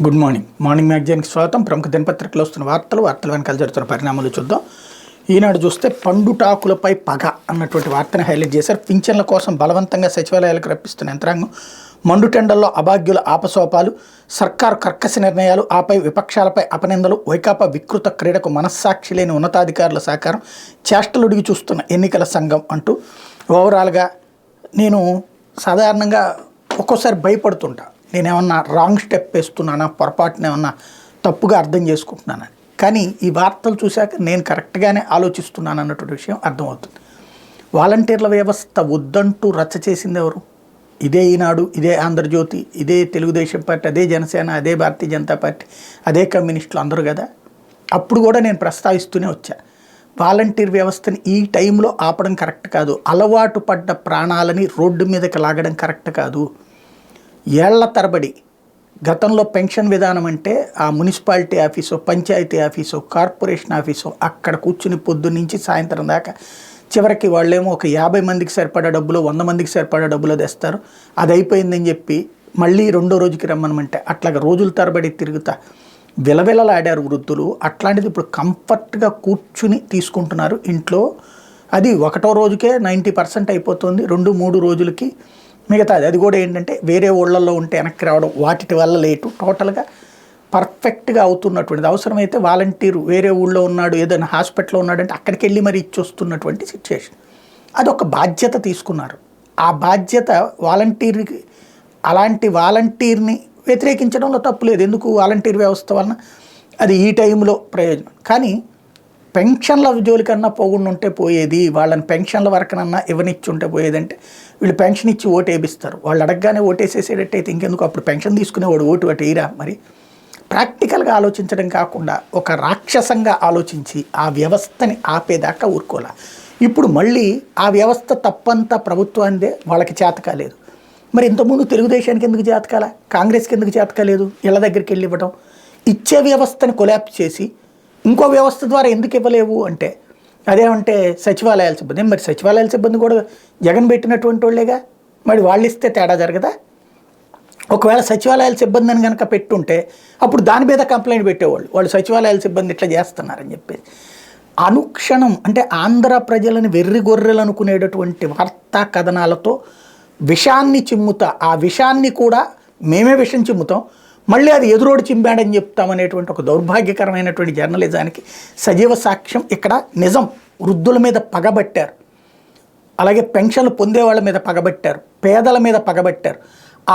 Good morning. Morning మ్యాగజైన్కి స్వాగతం. ప్రముఖ దినపత్రికలో వస్తున్న వార్తలు వెనకాల జరుగుతున్న పరిణామాలు చూద్దాం. ఈనాడు చూస్తే పండుటాకులపై పగ అన్నటువంటి వార్తను హైలైట్ చేశారు. పింఛన్ల కోసం బలవంతంగా సచివాలయాలకు రప్పిస్తున్న యంత్రాంగం, మండుటెండల్లో అభాగ్యుల ఆపసోపాలు, సర్కారు కర్కశ నిర్ణయాలు, ఆపై విపక్షాలపై అపనిందలు, వైకాపా వికృత క్రీడకు మనస్సాక్షి లేని ఉన్నతాధికారుల సహకారం, చేష్టలుడిగి చూస్తున్న ఎన్నికల సంఘం అంటూ ఓవరాల్గా నేను సాధారణంగా ఒక్కోసారి భయపడుతుంటా. నేనేమన్నా రాంగ్ స్టెప్ వేస్తున్నానా, పొరపాటున ఏమన్నా తప్పుగా అర్థం చేసుకుంటున్నాను. కానీ ఈ వార్తలు చూశాక నేను కరెక్ట్గానే ఆలోచిస్తున్నాను అన్నటువంటి విషయం అర్థమవుతుంది. వాలంటీర్ల వ్యవస్థ వద్దంటూ రచ్చ చేసింది ఎవరు? ఇదే ఈనాడు, ఇదే ఆంధ్రజ్యోతి, ఇదే తెలుగుదేశం పార్టీ, అదే జనసేన, అదే భారతీయ జనతా పార్టీ, అదే కమ్యూనిస్టులు అందరూ కదా. అప్పుడు కూడా నేను ప్రస్తావిస్తూనే వచ్చా, వాలంటీర్ వ్యవస్థని ఈ టైంలో ఆపడం కరెక్ట్ కాదు. అలవాటు పడ్డ ప్రాణాలని రోడ్డు మీదకి లాగడం కరెక్ట్ కాదు. ఏళ్ల తరబడి గతంలో పెన్షన్ విధానం అంటే ఆ మున్సిపాలిటీ ఆఫీసో, పంచాయతీ ఆఫీసో, కార్పొరేషన్ ఆఫీసో అక్కడ కూర్చుని పొద్దున్నుంచి సాయంత్రం దాకా చివరికి వాళ్ళేమో ఒక 50 మందికి సరిపడా డబ్బులు, 100 మందికి సరిపడా డబ్బులు తెస్తారు. అది అయిపోయిందని చెప్పి మళ్ళీ రెండో రోజుకి రమ్మనమంటే అట్లాగా రోజుల తరబడి తిరుగుతా విలవిలలాడారు వృద్ధులు. అట్లాంటిది ఇప్పుడు కంఫర్ట్గా కూర్చుని తీసుకుంటున్నారు ఇంట్లో. అది ఒకటో రోజుకే 90% అయిపోతుంది. 2-3 రోజులకి మిగతాది అది కూడా ఏంటంటే వేరే ఊళ్ళల్లో ఉంటే వెనక్కి రావడం, వాటి వల్ల లేటు, టోటల్గా పర్ఫెక్ట్గా అవుతున్నటువంటిది. అవసరమైతే వాలంటీరు వేరే ఊళ్ళో ఉన్నాడు, ఏదైనా హాస్పిటల్లో ఉన్నాడంటే అక్కడికి వెళ్ళి మరి ఇచ్చొస్తున్నటువంటి సిచ్యువేషన్. అదొక బాధ్యత తీసుకున్నారు. ఆ బాధ్యత వాలంటీర్కి, అలాంటి వాలంటీర్ని వ్యతిరేకించడంలో తప్పు లేదు. ఎందుకు? వాలంటీర్ వ్యవస్థ వలన అది ఈ టైంలో ప్రయోజనం. కానీ పెన్షన్ల జోలికన్నా పోకుండా ఉంటే పోయేది, వాళ్ళని పెన్షన్ల వరకనన్నా ఇవ్వనిచ్చి ఉంటే పోయేదంటే వీళ్ళు పెన్షన్ ఇచ్చి ఓటు వేపిస్తారు. వాళ్ళు అడగగానే ఓటేసేసేటట్టయితే ఇంకెందుకు? అప్పుడు పెన్షన్ తీసుకునేవాడు ఓటు అటు వేయరా? మరి ప్రాక్టికల్గా ఆలోచించడం కాకుండా ఒక రాక్షసంగా ఆలోచించి ఆ వ్యవస్థని ఆపేదాకా ఊరుకోలే. ఇప్పుడు మళ్ళీ ఆ వ్యవస్థ తప్పంతా ప్రభుత్వానిదే, వాళ్ళకి చేత కాలేదు. మరి ఇంతకుముందు తెలుగుదేశానికి ఎందుకు చేత కాలే, కాంగ్రెస్కి ఎందుకు చేత కాలేదు? ఇళ్ళ దగ్గరికి వెళ్ళి ఇవ్వడం, ఇచ్చే వ్యవస్థని కొలాప్స్ చేసి ఇంకో వ్యవస్థ ద్వారా ఎందుకు ఇవ్వలేవు అంటే అదేమంటే సచివాలయాల సిబ్బంది. మరి సచివాలయాల సిబ్బంది కూడా జగన్ పెట్టినటువంటి వాళ్ళేగా, మరి వాళ్ళు ఇస్తే తేడా జరగదా? ఒకవేళ సచివాలయాల సిబ్బంది అని కనుక పెట్టుంటే అప్పుడు దాని మీద కంప్లైంట్ పెట్టేవాళ్ళు, వాళ్ళు సచివాలయాల సిబ్బంది ఇట్లా చేస్తున్నారని చెప్పేసి. అనుక్షణం అంటే ఆంధ్ర ప్రజలను వెర్రిగొర్రెలు అనుకునేటటువంటి వార్తా కథనాలతో విషాన్ని చిమ్ముతా, ఆ విషాన్ని కూడా మేమే విషం చిమ్ముతాం, మళ్ళీ అది ఎదురోడు చింపాడని చెప్తామనేటువంటి ఒక దౌర్భాగ్యకరమైనటువంటి జర్నలిజానికి సజీవ సాక్ష్యం ఇక్కడ నిజం. వృద్ధుల మీద పగబట్టారు, అలాగే పెన్షన్లు పొందేవాళ్ళ మీద పగబట్టారు, పేదల మీద పగబట్టారు.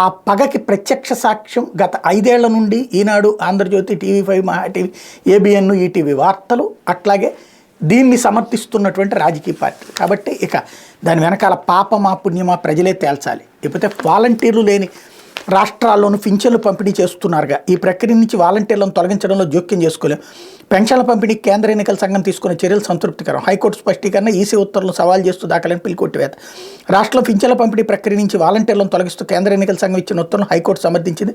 ఆ పగకి ప్రత్యక్ష సాక్ష్యం గత 5 ఏళ్ల నుండి ఈనాడు, ఆంధ్రజ్యోతి, TV5, మహా టీవీ, ABN, ఈటీవీ వార్తలు, అట్లాగే దీన్ని సమర్థిస్తున్నటువంటి రాజకీయ పార్టీలు. కాబట్టి ఇక దాని వెనకాల పాపమా పుణ్యమా ప్రజలే తేల్చాలి. లేకపోతే వాలంటీర్లు లేని రాష్ట్రాల్లోనూ పింఛన్లు పంపిణీ చేస్తున్నారుగా, ఈ ప్రక్రియ నుంచి వాలంటీర్లను తొలగించడంలో జోక్యం చేసుకోలేం. పెన్షన్ల పంపిణీకి కేంద్ర ఎన్నికల సంఘం తీసుకున్న చర్యలు సంతృప్తికరం. హైకోర్టు స్పష్టీకరణ, ఈసీ ఉత్తర్వులను సవాల్ చేస్తూ దాఖలైన పిల్లి కొట్టివేత. రాష్ట్రంలో పింఛన్ల పంపిణీ ప్రక్రియ నుంచి వాలంటీర్లను తొలగిస్తూ కేంద్ర ఎన్నికల సంఘం ఇచ్చిన ఉత్తర్వులను హైకోర్టు సమర్థించింది.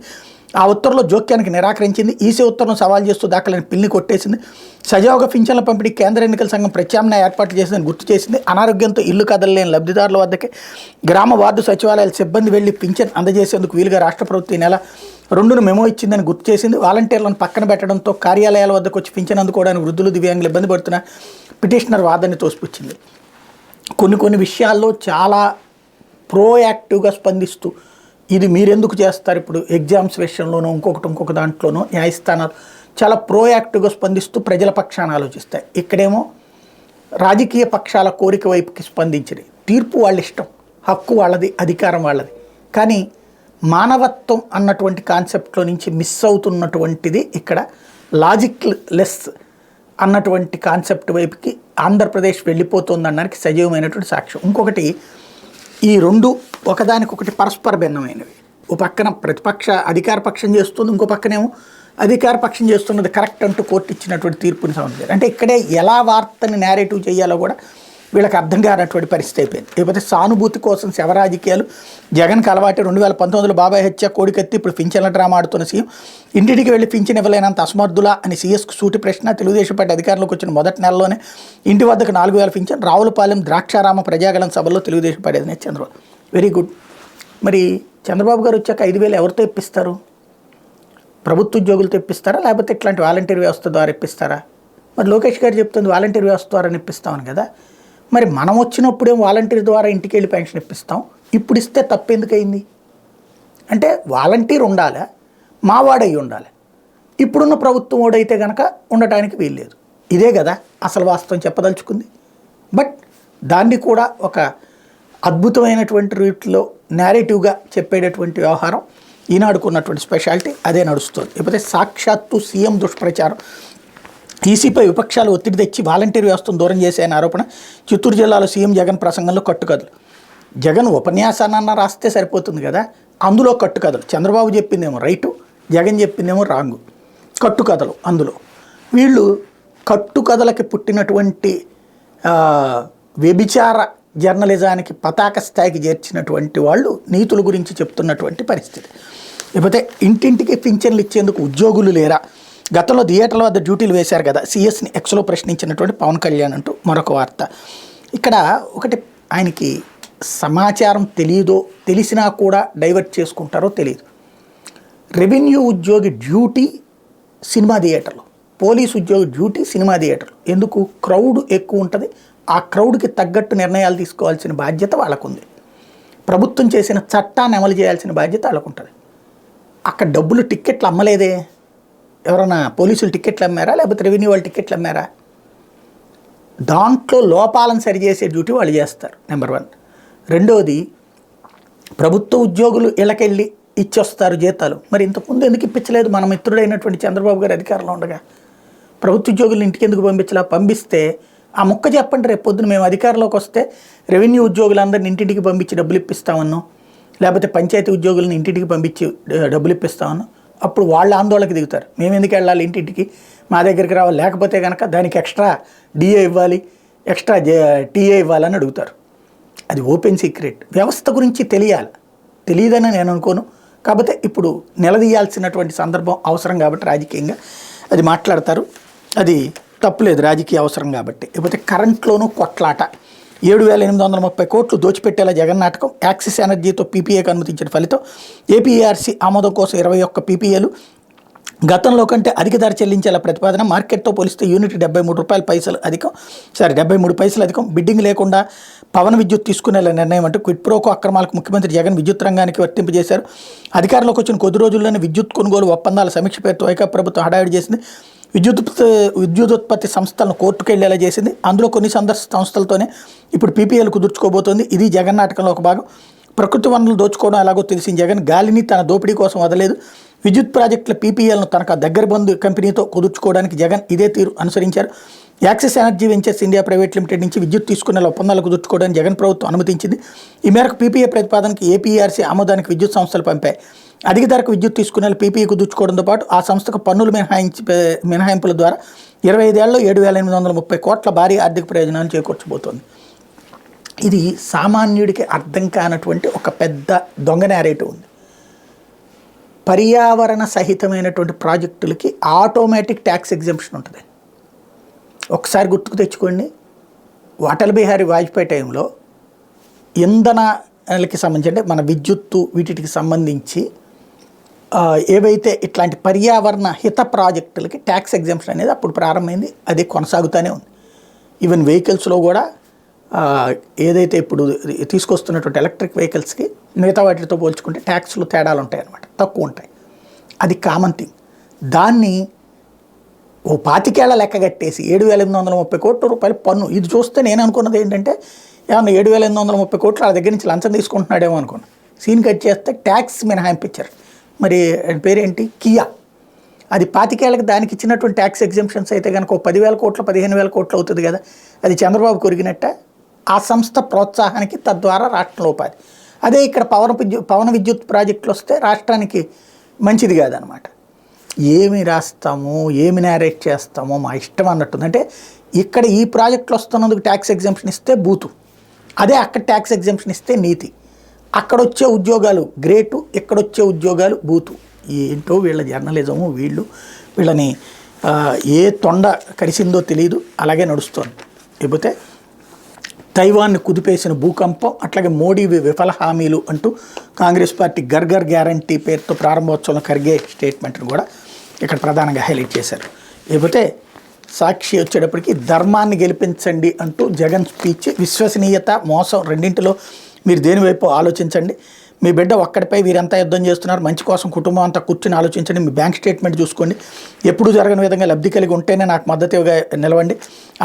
ఆ ఉత్తర్వులో జోక్యానికి నిరాకరించింది. ఈసీ ఉత్తర్వులను సవాల్ చేస్తూ దాఖలైన పిల్లిని కొట్టేసింది. సజావుగా పింఛన్ల పంపిణీ కేంద్ర ఎన్నికల సంఘం ప్రత్యామ్నాయ ఏర్పాట్లు చేసిందని గుర్తు చేసింది. అనారోగ్యంతో ఇల్లు కదలలేని లబ్ధిదారుల వద్దకే గ్రామ వార్డు సచివాలయాల సిబ్బంది వెళ్లి పింఛన్ అందజేసేందుకు వీలుగా రాష్ట్ర ప్రభుత్వం ఈ నెల 2న మెమో ఇచ్చిందని గుర్తు చేసింది. వాలంటీర్లను పక్కన పెట్టడంతో కార్యాలయాల వద్దకు వచ్చి పింఛన్ అందుకోవడానికి వృద్ధులు, దివ్యాంగులు ఇబ్బంది పడుతున్న పిటిషనర్ వాదనని తోసిపుచ్చింది. కొన్ని విషయాల్లో చాలా ప్రోయాక్టివ్గా స్పందిస్తూ ఇది మీరెందుకు చేస్తారు, ఇప్పుడు ఎగ్జామ్స్ విషయంలోనూ ఇంకొక దాంట్లోనూ న్యాయస్థానాలు చాలా ప్రోయాక్టివ్గా స్పందిస్తూ ప్రజల పక్షాన ఆలోచిస్తాయి. ఇక్కడేమో రాజకీయ పక్షాల కోరిక వైపుకి స్పందించింది. తీర్పు వాళ్ళ ఇష్టం, హక్కు వాళ్ళది, అధికారం వాళ్ళది. కానీ మానవత్వం అన్నటువంటి కాన్సెప్ట్లో నుంచి మిస్ అవుతున్నటువంటిది ఇక్కడ లాజిక్ లెస్ అన్నటువంటి కాన్సెప్ట్ వైపుకి ఆంధ్రప్రదేశ్ వెళ్ళిపోతుందనడానికి సజీవమైనటువంటి సాక్ష్యం. ఇంకొకటి, ఈ రెండు ఒకదానికొకటి పరస్పర భిన్నమైనవి. ఓ పక్కన ప్రతిపక్ష అధికార పక్షం చేస్తుంది, ఇంకో పక్కనేమో అధికార పక్షం చేస్తున్నది కరెక్ట్ అంటూ కోర్టు ఇచ్చినటువంటి తీర్పుని సంబంధించి. అంటే ఇక్కడే ఎలా వార్తని నేరేటివ్ చేయాలో కూడా వీళ్ళకి అర్థం కానటువంటి పరిస్థితి అయిపోయింది. లేకపోతే సానుభూతి కోసం శవరాజకీయాలు. జగన్కి అలవాటు 2019లో బాబాయ్ హత్య, కోడికత్తి, ఇప్పుడు పింఛన్ల డ్రామా ఆడుతున్న సీఎం. ఇంటికి వెళ్ళి పింఛన్ ఇవ్వలేనంత అసమర్థులా అని సీఎస్కు సూటి ప్రశ్న. తెలుగుదేశం పార్టీ అధికారంలోకి వచ్చిన మొదటి నెలలోనే ఇంటి వద్దకు 4000 పింఛన్. రావులపాలెం ద్రాక్షారామ ప్రజాగళం సభలో తెలుగుదేశం పార్టీ అధినేత చంద్రబాబు. Very good. మరి చంద్రబాబు గారు వచ్చాక 5000 ఎవరితో ఇప్పిస్తారు? ప్రభుత్వ ఉద్యోగులతో ఇప్పిస్తారా లేకపోతే ఇట్లాంటి వాలంటీర్ వ్యవస్థ ద్వారా ఇప్పిస్తారా? మరి లోకేష్ గారు చెప్తుంది వాలంటీర్ వ్యవస్థ ద్వారా ఇప్పిస్తామని కదా. మరి మనం వచ్చినప్పుడేం వాలంటీర్ ద్వారా ఇంటికి వెళ్ళి పెన్షన్ ఇప్పిస్తాం, ఇప్పుడు ఇస్తే తప్పెందుకయింది? అంటే వాలంటీర్ ఉండాలా, మావాడై ఉండాలి. ఇప్పుడున్న ప్రభుత్వం ఓడైతే కనుక ఉండటానికి వీల్లేదు. ఇదే కదా అసలు వాస్తవం చెప్పదలుచుకుంది. బట్ దాన్ని కూడా ఒక అద్భుతమైనటువంటి రీతిలో నేరేటివ్గా చెప్పేటటువంటి వ్యవహారం ఈనాడుకు ఉన్నటువంటి స్పెషాలిటీ అదే నడుస్తుంది. లేకపోతే సాక్షాత్తు సీఎం దుష్ప్రచారం, ఈసీపై విపక్షాలు ఒత్తిడి తెచ్చి వాలంటీర్ వ్యవస్థను దూరం చేశాయని ఆరోపణ. చిత్తూరు జిల్లాలో సీఎం జగన్ ప్రసంగంలో కట్టుకథలు. జగన్ ఉపన్యాసాన్న రాస్తే సరిపోతుంది కదా, అందులో కట్టుకథలు. చంద్రబాబు చెప్పిందేమో రైటు, జగన్ చెప్పిందేమో రాంగు. కట్టుకథలు అందులో. వీళ్ళు కట్టుకథలకి పుట్టినటువంటి వ్యభిచార జర్నలిజానికి పతాక స్థాయికి చేర్చినటువంటి వాళ్ళు నీతుల గురించి చెప్తున్నటువంటి పరిస్థితి. లేకపోతే ఇంటింటికి పింఛన్లు ఇచ్చేందుకు ఉద్యోగులు లేరా? గతంలో థియేటర్ల వద్ద డ్యూటీలు వేశారు కదా, సీఎస్ని ఎక్స్లో ప్రశ్నించినటువంటి పవన్ కళ్యాణ్ అంటూ మరొక వార్త. ఇక్కడ ఒకటి, ఆయనకి సమాచారం తెలియదో, తెలిసినా కూడా డైవర్ట్ చేసుకుంటారో తెలియదు. రెవెన్యూ ఉద్యోగి డ్యూటీ సినిమా థియేటర్లు, పోలీసు ఉద్యోగి డ్యూటీ సినిమా థియేటర్లు. ఎందుకు? క్రౌడ్ ఎక్కువ ఉంటుంది, ఆ క్రౌడ్కి తగ్గట్టు నిర్ణయాలు తీసుకోవాల్సిన బాధ్యత వాళ్ళకుంది. ప్రభుత్వం చేసిన చట్టాన్ని అమలు చేయాల్సిన బాధ్యత వాళ్ళకు ఉంటుంది. అక్కడ డబ్బులు టిక్కెట్లు అమ్మలేదే, ఎవరైనా పోలీసులు టిక్కెట్లు అమ్మారా లేకపోతే రెవెన్యూ వాళ్ళు టిక్కెట్లు అమ్మారా? దాంట్లో లోపాలను సరిచేసే డ్యూటీ వాళ్ళు చేస్తారు, నెంబర్ 1. రెండవది, ప్రభుత్వ ఉద్యోగులు ఇళ్ళకెళ్ళి ఇచ్చొస్తారు జీతాలు. మరి ఇంతకుముందు ఎందుకు ఇప్పించలేదు? మన మిత్రుడైనటువంటి చంద్రబాబు గారు అధికారంలో ఉండగా ప్రభుత్వ ఉద్యోగులు ఇంటికి ఎందుకు పంపించలా? పంపిస్తే ఆ ముక్క చెప్పండి, రేపు పొద్దున మేము అధికారంలోకి వస్తే రెవెన్యూ ఉద్యోగులందరినీ ఇంటింటికి పంపించి డబ్బులు ఇప్పిస్తామన్నాం, లేకపోతే పంచాయతీ ఉద్యోగులను ఇంటింటికి పంపించి డబ్బులు ఇప్పిస్తామన్నాం. అప్పుడు వాళ్ళు ఆందోళనకి దిగుతారు, మేము ఎందుకు వెళ్ళాలి ఇంటింటికి, మా దగ్గరికి రావాలి, లేకపోతే కనుక దానికి ఎక్స్ట్రా డిఏ ఇవ్వాలి, ఎక్స్ట్రా టీఏ ఇవ్వాలని అడుగుతారు. అది ఓపెన్ సీక్రెట్. వ్యవస్థ గురించి తెలియదని నేను అనుకోను. కాకపోతే ఇప్పుడు నిలదీయాల్సినటువంటి సందర్భం అవసరం కాబట్టి రాజకీయంగా అది మాట్లాడతారు. అది తప్పులేదు, రాజకీయ అవసరం కాబట్టి. లేకపోతే కరెంట్లోనూ కొట్లాట. 7,830 కోట్లు దోచిపెట్టేలా జగన్ నాటకం. యాక్సిస్ ఎనర్జీతో పీపీఏకి అనుమతించిన ఫలితం. ఏపీఆర్సీ ఆమోదం కోసం 21 పీపీఏలు. గతంలో కంటే అధిక ధర చెల్లించేలా ప్రతిపాదన. మార్కెట్తో పోలిస్తే యూనిట్ 73 రూపాయల పైసలు అధికం, 73 పైసలు అధికం. బిడ్డింగ్ లేకుండా పవన విద్యుత్ తీసుకునేలా నిర్ణయం అంటూ క్విట్ ప్రోకో అక్రమాలకు ముఖ్యమంత్రి జగన్ విద్యుత్ రంగానికి వర్తింపజేశారు. అధికారంలోకి వచ్చిన కొద్ది రోజుల్లోనే విద్యుత్ కొనుగోలు ఒప్పందాల సమీక్ష పేరుతో వైకాపా ప్రభుత్వం హడావిడి చేసింది. విద్యుదుత్పత్తి సంస్థలను కోర్టుకు వెళ్లేలా చేసింది. అందులో కొన్ని సంస్థలతోనే ఇప్పుడు పీపీఎల్ కుదుర్చుకోబోతోంది. ఇది జగన్ నాటకంలో ఒక భాగం. ప్రకృతి వనరులు దోచుకోవడం ఎలాగో తెలిసిన జగన్ గాలిని తన దోపిడీ కోసం వదలేదు. విద్యుత్ ప్రాజెక్టుల పీపీఎల్ను తనకు దగ్గర బంధు కంపెనీతో కుదుర్చుకోవడానికి జగన్ ఇదే తీరు అనుసరించారు. Axis energy ventures India private limited నుంచి విద్యుత్ తీసుకునే ఒప్పందాలు కుదుర్చుకోవడానికి జగన్ ప్రభుత్వం అనుమతించింది. ఈ మేరకు పీపీఏ ప్రతిపాదనకి ఏపీఆర్సీ ఆమోదానికి విద్యుత్ సంస్థలు పంపాయి. అధిక ధరకు విద్యుత్ తీసుకునే పీపీఏ కుదుర్చుకోవడంతో పాటు ఆ సంస్థకు పన్నులు మినహాయింపుల ద్వారా 25 ఏళ్లలో 7,830 కోట్ల భారీ ఆర్థిక ప్రయోజనాలు చేకూర్చబోతోంది. ఇది సామాన్యుడికి అర్థం కానటువంటి ఒక పెద్ద దొంగ నేరేటివ్ ఉంది. పర్యావరణ సహితమైనటువంటి ప్రాజెక్టులకి ఆటోమేటిక్ ట్యాక్స్ ఎగ్జంప్షన్ ఉంటుంది. ఒకసారి గుర్తుకు తెచ్చుకోండి, అటల్ బిహారీ వాజ్పేయి టైంలో ఇంధనాలకి సంబంధించి, అంటే మన విద్యుత్తు వీటికి సంబంధించి ఏవైతే ఇట్లాంటి పర్యావరణ హిత ప్రాజెక్టులకి ట్యాక్స్ ఎగ్జంప్షన్ అనేది అప్పుడు ప్రారంభమైంది. అది కొనసాగుతూనే ఉంది. ఈవెన్ వెహికల్స్లో కూడా ఏదైతే ఇప్పుడు తీసుకొస్తున్నటువంటి ఎలక్ట్రిక్ వెహికల్స్కి మిగతా వాటితో పోల్చుకుంటే ట్యాక్స్లు తేడాలు ఉంటాయి అన్నమాట, తక్కువ ఉంటాయి. అది కామన్ థింగ్. దాన్ని ఓ 25 ఏళ్ల లెక్క కట్టేసి 7,830 కోట్ల రూపాయలు పన్ను. ఇది చూస్తే నేను అనుకున్నది ఏంటంటే, ఏమన్నా 7,830 కోట్లు వాళ్ళ దగ్గర నుంచి లంచం తీసుకుంటున్నాడేమో అనుకున్నాను. సీన్ కట్ చేస్తే ట్యాక్స్ మినహాయింపించారు. మరి పేరేంటి, కియా. అది 25 ఏళ్ళకి దానికి ఇచ్చినటువంటి ట్యాక్స్ ఎగ్జంప్షన్స్ అయితే కనుక 10,000 కోట్లు 15,000 కోట్లు అవుతుంది కదా. అది చంద్రబాబు కొరిగినట్ట. ఆ సంస్థ ప్రోత్సాహానికి తద్వారా రాష్ట్రంలో ఉపాధి. అదే ఇక్కడ పవన విద్యుత్ ప్రాజెక్టులు వస్తే రాష్ట్రానికి మంచిది కాదనమాట. ఏమి రాస్తామో ఏమి నేరేట్ చేస్తామో మా ఇష్టం అన్నట్టుంది. అంటే ఇక్కడ ఈ ప్రాజెక్టులు వస్తున్నందుకు ట్యాక్స్ ఎగ్జంప్షన్ ఇస్తే బూతు, అదే అక్కడ ట్యాక్స్ ఎగ్జంప్షన్ ఇస్తే నీతి. అక్కడొచ్చే ఉద్యోగాలు గ్రేటు, ఇక్కడొచ్చే ఉద్యోగాలు బూతు. ఏంటో వీళ్ళ జర్నలిజము, వీళ్ళని ఏ తొండ కరిసిందో తెలియదు, అలాగే నడుస్తోంది. లేకపోతే తైవాన్ని కుదిపేసిన భూకంపం, అట్లాగే మోడీ విఫల హామీలు అంటూ కాంగ్రెస్ పార్టీ గర్గర్ గ్యారంటీ పేరుతో ప్రారంభోత్సవం ఖర్గే స్టేట్మెంట్ను కూడా ఇక్కడ ప్రధానంగా హైలైట్ చేశారు. లేకపోతే సాక్షి వచ్చేటప్పటికి ధర్మాన్ని గెలిపించండి అంటూ జగన్ స్పీచ్, విశ్వసనీయత మోసం రెండింటిలో మీరు దేనివైపు ఆలోచించండి, మీ బిడ్డ ఒక్కడిపై వీరంతా యుద్ధం చేస్తున్నారు, మంచి కోసం కుటుంబం అంతా కూర్చుని ఆలోచించండి, మీ బ్యాంక్ స్టేట్మెంట్ చూసుకోండి, ఎప్పుడు జరగని విధంగా లబ్ధి కలిగి ఉంటేనే నాకు మద్దతుగా నిలవండి,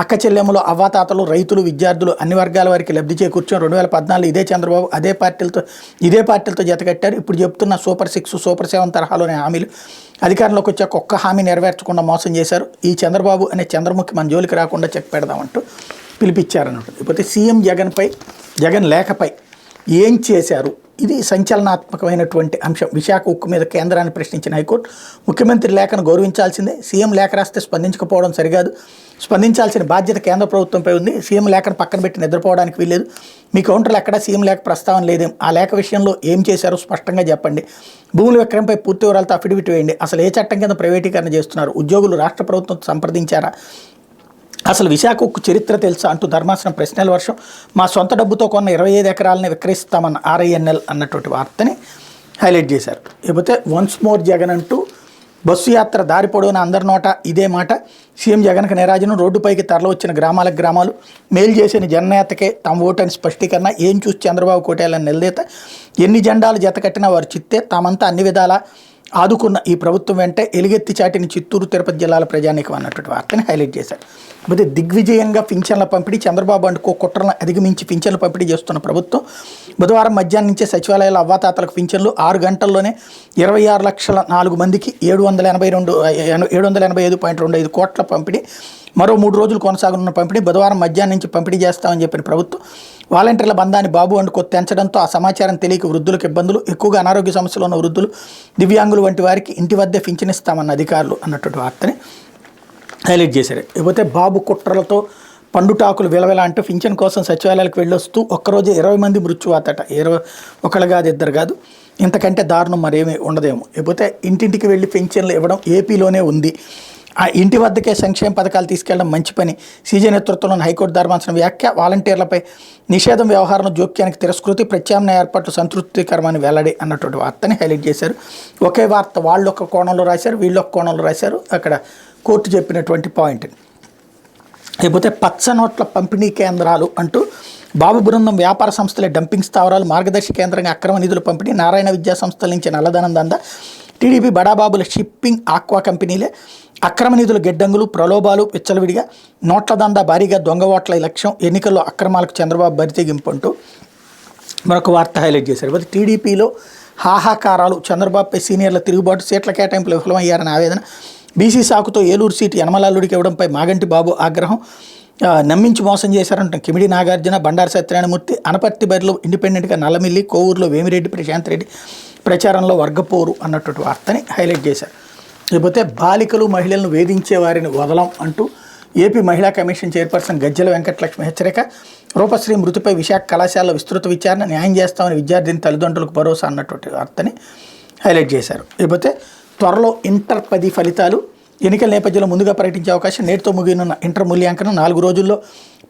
అక్క చెల్లెములు అవ్వాతాతలు రైతులు విద్యార్థులు అన్ని వర్గాల వారికి లబ్ధి చేకూర్చొని 2014 ఇదే చంద్రబాబు ఇదే పార్టీలతో జతకట్టారు. ఇప్పుడు చెప్తున్న సూపర్ 6 సూపర్ 7 తరహాలోనే హామీలు అధికారంలోకి వచ్చాక ఒక్క హామీ నెరవేర్చకుండా మోసం చేశారు. ఈ చంద్రబాబు అనే చంద్రముఖి మన జోలికి రాకుండా చెక్ పెడదామంటూ పిలిపించారన్నట్టు. ఇకపోతే సీఎం జగన్ లేఖపై ఏం చేశారు, ఇది సంచలనాత్మకమైనటువంటి అంశం. విశాఖ ఉక్కు మీద కేంద్రాన్ని ప్రశ్నించిన హైకోర్టు, ముఖ్యమంత్రి లేఖను గౌరవించాల్సిందే, సీఎం లేఖ రాస్తే స్పందించకపోవడం సరికాదు, స్పందించాల్సిన బాధ్యత కేంద్ర ప్రభుత్వంపై ఉంది, సీఎం లేఖను పక్కన పెట్టి నిద్రపోవడానికి వీల్లేదు, మీ కౌంటర్లు ఎక్కడా సీఎం లేఖ ప్రస్తావన లేదేం, ఆ లేఖ విషయంలో ఏం చేశారో స్పష్టంగా చెప్పండి, భూముల విక్రయంపై పూర్తి వివరాలతో అఫిడవిట్ వేయండి, అసలు ఏ చట్టం కింద ప్రైవేటీకరణ చేస్తున్నారు, ఉద్యోగులు రాష్ట్ర ప్రభుత్వం సంప్రదించారా, అసలు విశాఖ ఉక్కు చరిత్ర తెలుసా అంటూ ధర్మాసనం ప్రశ్నల వర్షం, మా సొంత డబ్బుతో కొన్న 25 ఎకరాలని విక్రయిస్తామన్న RINL అన్నటువంటి వార్తని హైలైట్ చేశారు. లేకపోతే వన్స్ మోర్ జగన్ అంటూ బస్సు యాత్ర దారి పొడవున అందరి నోట ఇదే మాట, సీఎం జగన్కి నిరాజనం, రోడ్డుపైకి తరలివచ్చిన గ్రామాలు మేలు చేసిన జననేతకే తమ ఓటు అని స్పష్టీకరణ, ఏం చూసి చంద్రబాబు కోటేయాలని నిలదీత, ఎన్ని జెండాలు జత కట్టినా వారు చిత్తే, తామంతా అన్ని విధాలా ఆదుకున్న ఈ ప్రభుత్వం వెంటే ఎలుగెత్తి చాటిని చిత్తూరు తిరుపతి జిల్లాల ప్రజానీకం అన్నటువంటి వార్తని హైలైట్ చేశారు. అయితే దిగ్విజయంగా పింఛన్ల పంపిణీ, చంద్రబాబు అంటుకో కుట్రలను అధిగమించి పింఛన్లు పంపిణీ చేస్తున్న ప్రభుత్వం బుధవారం మధ్యాహ్నం నుంచే సచివాలయాల అవ్వాతాతలకు పింఛన్లు 6 గంటల్లోనే 26,04,000 మందికి 785.25 కోట్ల పంపిణీ, మరో 3 రోజులు కొనసాగనున్న పంపిణీ బుధవారం మధ్యాహ్నం నుంచి పంపిణీ చేస్తామని చెప్పిన ప్రభుత్వం వాలంటీర్ల బంధాన్ని బాబు అంటుకో తెంచడంతో ఆ సమాచారం తెలియక వృద్ధులకు ఇబ్బందులు, ఎక్కువగా అనారోగ్య సమస్యలు ఉన్న వృద్ధులు దివ్యాంగులు వంటి వారికి ఇంటి వద్దే పింఛన్ ఇస్తామన్న అధికారులు అన్నటువంటి వార్తని హైలైట్ చేశారు. లేకపోతే బాబు కుట్రలతో పండుటాకులు విలవిల అంటూ పింఛన్ కోసం సచివాలయాలకు వెళ్ళొస్తూ ఒక్కరోజు 20 మంది మృత్యువాతట, 21 కాదు 2 కాదు, ఇంతకంటే దారుణం మరేమీ ఉండదేమో. లేకపోతే ఇంటింటికి వెళ్ళి పింఛన్లు ఇవ్వడం ఏపీలోనే ఉంది, ఆ ఇంటి వద్దకే సంక్షేమ పథకాలు తీసుకెళ్లడం మంచి పని, సీజే నేతృత్వంలోని హైకోర్టు ధర్మాసనం వ్యాఖ్య, వాలంటీర్లపై నిషేధం వ్యవహారం జోక్యానికి తిరస్కృతి, ప్రత్యామ్నాయ ఏర్పాట్లు సంతృప్తికరమని వెల్లడి అన్నటువంటి వార్తని హైలైట్ చేశారు. ఒకే వార్త వాళ్ళు ఒక కోణంలో రాశారు, వీళ్ళు ఒక కోణంలో రాశారు, అక్కడ కోర్టు చెప్పినటువంటి పాయింట్. లేకపోతే పచ్చ నోట్ల పంపిణీ కేంద్రాలు అంటూ బాబు బృందం వ్యాపార సంస్థలే డంపింగ్ స్థావరాలు, మార్గదర్శి కేంద్రంగా అక్రమ నిధుల పంపిణీ, నారాయణ విద్యా సంస్థల నుంచి నల్లధనం దందా, టీడీపీ బడాబాబుల షిప్పింగ్ ఆక్వా కంపెనీలే, అక్రమ నిధుల గిడ్డంగులు, ప్రలోభాలు విచ్చలవిడిగా, నోట్ల దందా భారీగా, దొంగ ఓట్ల లక్ష్యం, ఎన్నికల్లో అక్రమాలకు చంద్రబాబు బరితెగింపు అంటూ మరొక వార్త హైలైట్ చేశారు. అయితే టీడీపీలో హాహాకారాలు, చంద్రబాబుపై సీనియర్ల తిరుగుబాటు, సీట్ల కేటాయింపులు విఫలమయ్యారని ఆవేదన, బీసీ సాకుతో ఏలూరు సీటు యనమలల్లుడికి ఇవ్వడంపై మాగంటి బాబు ఆగ్రహం, నమ్మించి మోసం చేశారంటున్న కిమిడి నాగార్జున, బండారు సత్యనారాయణమూర్తి, అనపర్తి బరిలో ఇండిపెండెంట్గా నల్లమిల్లి, కోవూరులో వేమిరెడ్డి ప్రశాంత్ రెడ్డి ప్రచారంలో వర్గపోరు అన్నటువంటి వార్తని హైలైట్ చేశారు. లేకపోతే బాలికలు మహిళలను వేధించే వారిని వదలం అంటూ ఏపీ మహిళా కమిషన్ చైర్పర్సన్ గజ్జల వెంకటలక్ష్మి హెచ్చరిక, రూపశ్రీ మృతిపై విశాఖ కళాశాలలో విస్తృత విచారణ, న్యాయం చేస్తామని విద్యార్థిని తల్లిదండ్రులకు భరోసా అన్నటువంటి వార్తని హైలైట్ చేశారు. లేకపోతే త్వరలో ఇంటర్ 10 ఫలితాలు, ఎన్నికల నేపథ్యంలో ముందుగా ప్రకటించే అవకాశం, నేటితో ముగియనున్న ఇంటర్ మూల్యాంకనం, 4 రోజుల్లో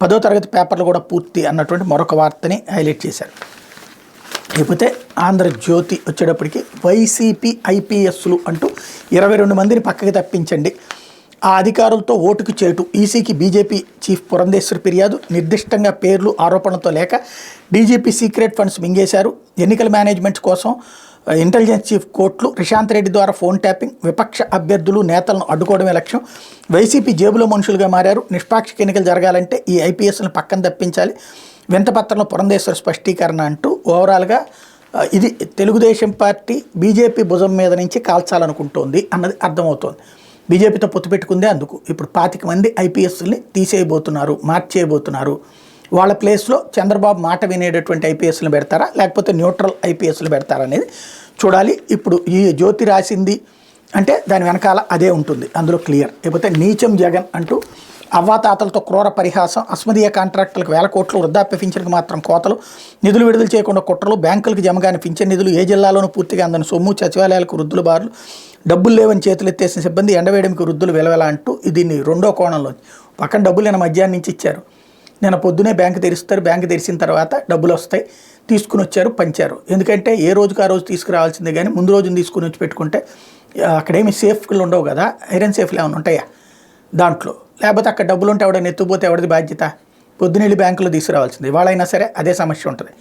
10వ తరగతి పేపర్లు కూడా పూర్తి అన్నటువంటి మరొక వార్తని హైలైట్ చేశారు. లేకపోతే ఆంధ్రజ్యోతి వచ్చేటప్పటికి వైసీపీ IPSలు అంటూ 22 మందిని పక్కకి తప్పించండి, ఆ అధికారులతో ఓటుకు చేటు, ఈసీకి బీజేపీ చీఫ్ పురంధేశ్వరి ఫిర్యాదు, నిర్దిష్టంగా పేర్లు ఆరోపణలతో లేక డీజీపీ సీక్రెట్ ఫండ్స్ మింగేశారు, ఎన్నికల మేనేజ్మెంట్ కోసం ఇంటెలిజెన్స్ చీఫ్ కోర్టులు, ప్రశాంత్ రెడ్డి ద్వారా ఫోన్ ట్యాపింగ్, విపక్ష అభ్యర్థులు నేతలను అడ్డుకోవడమే లక్ష్యం, వైసీపీ జేబులో మనుషులుగా మారారు, నిష్పాక్షిక ఎన్నికలు జరగాలంటే ఈ IPSలను పక్కన తప్పించాలి, వింతపత్రంలో పురంధేశ్వర స్పష్టీకరణ అంటూ ఓవరాల్గా ఇది తెలుగుదేశం పార్టీ బీజేపీ భుజం మీద నుంచి కాల్చాలనుకుంటోంది అన్నది అర్థమవుతోంది. బీజేపీతో పొత్తు పెట్టుకుందే అందుకు. ఇప్పుడు 25 మంది IPSల్ని తీసేయబోతున్నారు, మార్చేయబోతున్నారు. వాళ్ళ ప్లేస్లో చంద్రబాబు మాట వినేటటువంటి IPSలు పెడతారా, లేకపోతే న్యూట్రల్ IPSలు పెడతారా అనేది చూడాలి. ఇప్పుడు ఈ జ్యోతి రాసింది అంటే దాని వెనకాల అదే ఉంటుంది, అందులో క్లియర్. లేకపోతే నీచం జగన్ అంటూ అవ్వాతాతలతో క్రూర పరిహాసం, అస్మదీయ కాంట్రాక్టులకు 1000 కోట్లు, వృద్ధాప్య పింఛన్కి మాత్రం కోతలు, నిధులు విడుదల చేయకుండా కుట్రలు, బ్యాంకులకు జమగాని పింఛన్ నిధులు, ఏ జిల్లాలోనూ పూర్తిగా అందని సొమ్ము, సచివాలయాలకు వృద్ధుల బారులు, డబ్బులు లేవని చేతులు ఎత్తేసిన సిబ్బంది, ఎండవేయడానికి వృద్ధులు వెలవెల అంటూ దీన్ని రెండో కోణంలో పక్కన డబ్బులు మధ్యాహ్నం నుంచి ఇచ్చారు, నేను పొద్దునే బ్యాంకు తెరుస్తారు, బ్యాంకు తెరిచిన తర్వాత డబ్బులు వస్తాయి, తీసుకుని వచ్చారు, పంచారు. ఎందుకంటే ఏ రోజుకి ఆ రోజు తీసుకురావాల్సిందే, కానీ ముందు రోజున తీసుకుని వచ్చి పెట్టుకుంటే అక్కడేమి సేఫ్లు ఉండవు కదా, ఐరన్ సేఫ్లు ఏమైనా ఉంటాయా దాంట్లో, లేకపోతే అక్కడ డబ్బులు ఉంటే ఎవడైనా ఎత్తుపోతే ఎవరిది బాధ్యత, పొద్దున వెళ్ళి బ్యాంకులో తీసుకురావాల్సింది. వాళ్ళైనా సరే అదే సమస్య ఉంటుంది.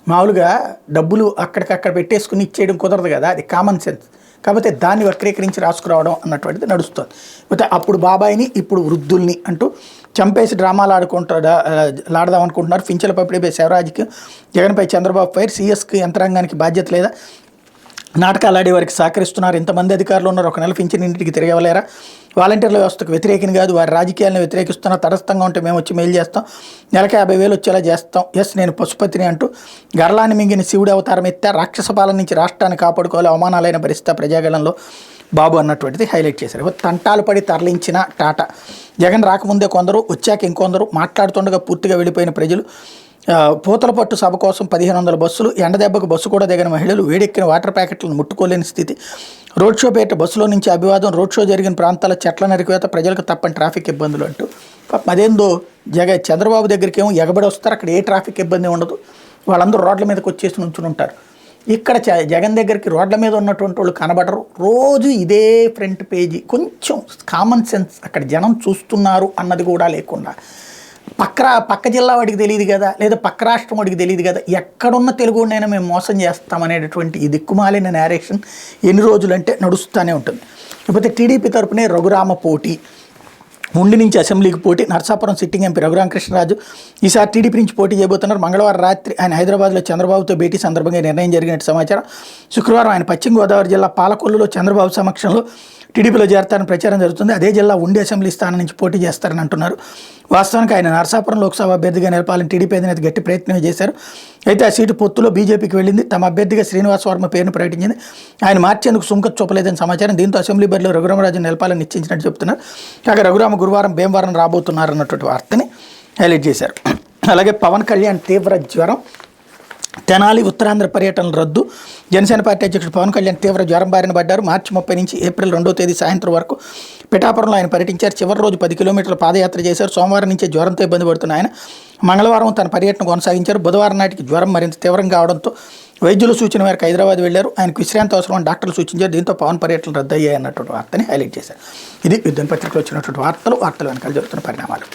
మామూలుగా డబ్బులు అక్కడికక్కడ పెట్టేసుకుని ఇచ్చేయడం కుదరదు కదా, అది కామన్ సెన్స్. కాకపోతే దాన్ని వక్రీకరించి రాసుకురావడం అన్నటువంటిది నడుస్తుంది. అయితే అప్పుడు బాబాయిని ఇప్పుడు వృద్ధుల్ని అంటూ చంపేసి డ్రామాలు ఆడదాం అనుకుంటున్నారు. పింఛన్ల పంపిణీపై శివరాజ్కి జగన్పై చంద్రబాబు ఫైర్, సీఎస్కి యంత్రాంగానికి బాధ్యత లేదా, నాటకాలు ఆడే వారికి సహకరిస్తున్నారు, ఇంతమంది అధికారులు ఉన్నారు, ఒక నెల పింఛన్ ఇంటికి తిరగవలేరా, వాలంటీర్ల వ్యవస్థకు వ్యతిరేకం కాదు, వారి రాజకీయాలను వ్యతిరేకిస్తున్నా, తటస్థంగా ఉంటే మేము వచ్చి మెయిల్ చేస్తాం, నెలకి 50,000 వచ్చేలా చేస్తాం, ఎస్ నేను పశుపతిని అంటూ గర్లాన్ని మింగిన శివుడి అవతారం ఎత్తా, రాక్షస పాలన నుంచి రాష్ట్రాన్ని కాపాడుకోవాలి, అవమానాలైన పరిస్థితి ప్రజాగణంలో బాబు అన్నటువంటిది హైలైట్ చేశారు. తంటాలు పడి తరలించిన టాటా, జగన్ రాకముందే కొందరు, వచ్చాక ఇంకొందరు, మాట్లాడుతుండగా పూర్తిగా వెళ్ళిపోయిన ప్రజలు, పూతల పట్టు సభ కోసం 1,500 బస్సులు, ఎండదెబ్బకు బస్సు కూడా దిగిన మహిళలు, వేడెక్కిన వాటర్ ప్యాకెట్లను ముట్టుకోలేని స్థితి, రోడ్ షో పేట బస్సులో నుంచి అభివాదం, రోడ్ షో జరిగిన ప్రాంతాల చెట్ల నరికివేత, ప్రజలకు తప్పని ట్రాఫిక్ ఇబ్బందులు అంటూ అదేందో చంద్రబాబు దగ్గరికి ఏమో ఎగబడి వస్తారు, అక్కడ ఏ ట్రాఫిక్ ఇబ్బంది ఉండదు, వాళ్ళందరూ రోడ్ల మీదకి వచ్చేసి నుంచుని ఉంటారు. ఇక్కడ జగన్ దగ్గరికి రోడ్ల మీద ఉన్నటువంటి వాళ్ళు కనబడరు, రోజు ఇదే ఫ్రంట్ పేజీ. కొంచెం కామన్ సెన్స్ అక్కడ జనం చూస్తున్నారు అన్నది కూడా లేకుండా, పక్క జిల్లా వాడికి తెలియదు కదా, లేదా పక్క రాష్ట్రం వాడికి తెలియదు కదా, ఎక్కడున్న తెలుగునైనా మేము మోసం చేస్తామనేటటువంటి ఈ దిక్కుమాలిన నేరేషన్ ఎన్ని రోజులంటే నడుస్తూనే ఉంటుంది. లేకపోతే టీడీపీ తరపునే రఘురామ పోటీ, ఉండి నుంచి అసెంబ్లీకి పోటీ, నరసాపురం సిట్టింగ్ ఎంపీ రఘురామకృష్ణరాజు ఈసారి టీడీపీ నుంచి పోటీ చేయబోతున్నారు. మంగళవారం రాత్రి ఆయన హైదరాబాద్లో చంద్రబాబుతో భేటీ సందర్భంగా నిర్ణయం జరిగినట్టు సమాచారం. శుక్రవారం ఆయన పశ్చిమ గోదావరి జిల్లా పాలకొల్లులో చంద్రబాబు సమక్షంలో టీడీపీలో చేరతారని ప్రచారం జరుగుతుంది. అదే జిల్లా ఉండి అసెంబ్లీ స్థానం నుంచి పోటీ చేస్తారని అంటున్నారు. వాస్తవానికి ఆయన నరసాపురం లోక్సభ అభ్యర్థిగా నిలపాలని టీడీపీ అధినేత గట్టి ప్రయత్నం చేశారు. అయితే ఆ సీటు పొత్తులో బీజేపీకి వెళ్ళింది. తమ అభ్యర్థిగా శ్రీనివాస్ వర్మ పేరును ప్రకటించింది. ఆయన మార్చేందుకు సుంకత చూపలేదని సమాచారం. దీంతో అసెంబ్లీ బరిలో రఘురామరాజును నిలపాలని నిశ్చయించినట్టు చెప్తున్నారు. కాగా రఘురామ గురువారం భీమవరం రాబోతున్నారు అన్నటువంటి వార్తని హైలైట్ చేశారు. అలాగే పవన్ కళ్యాణ్ తీవ్ర జ్వరం, తెనాలి ఉత్తరాంధ్ర పర్యటనలు రద్దు. జనసేన పార్టీ అధ్యక్షుడు పవన్ కళ్యాణ్ తీవ్ర జ్వరం బారిన పడ్డారు. మార్చి 30 నుంచి ఏప్రిల్ 2వ తేదీ సాయంత్రం వరకు పిఠాపురంలో ఆయన పర్యటించారు. చివరి రోజు 10 కిలోమీటర్ల పాదయాత్ర చేశారు. సోమవారం నుంచే జ్వరంతో ఇబ్బంది పడుతున్న ఆయన మంగళవారం తన పర్యటన కొనసాగించారు. బుధవారం నాటికి జ్వరం మరింత తీవ్రంగా అవడంతో వైద్యుల సూచన మేరకు హైదరాబాద్ వెళ్లారు. ఆయనకు విశ్రాంతి అవసరం డాక్టర్లు సూచించారు. దీంతో పవన్ పర్యటనలు రద్దయ్యాయి అన్నటువంటి వార్తని హైలైట్ చేశారు. ఇది యుద్ధం పత్రికలో వచ్చినటువంటి వార్తలు వెనకాల జరుగుతున్న పరిణామాలు.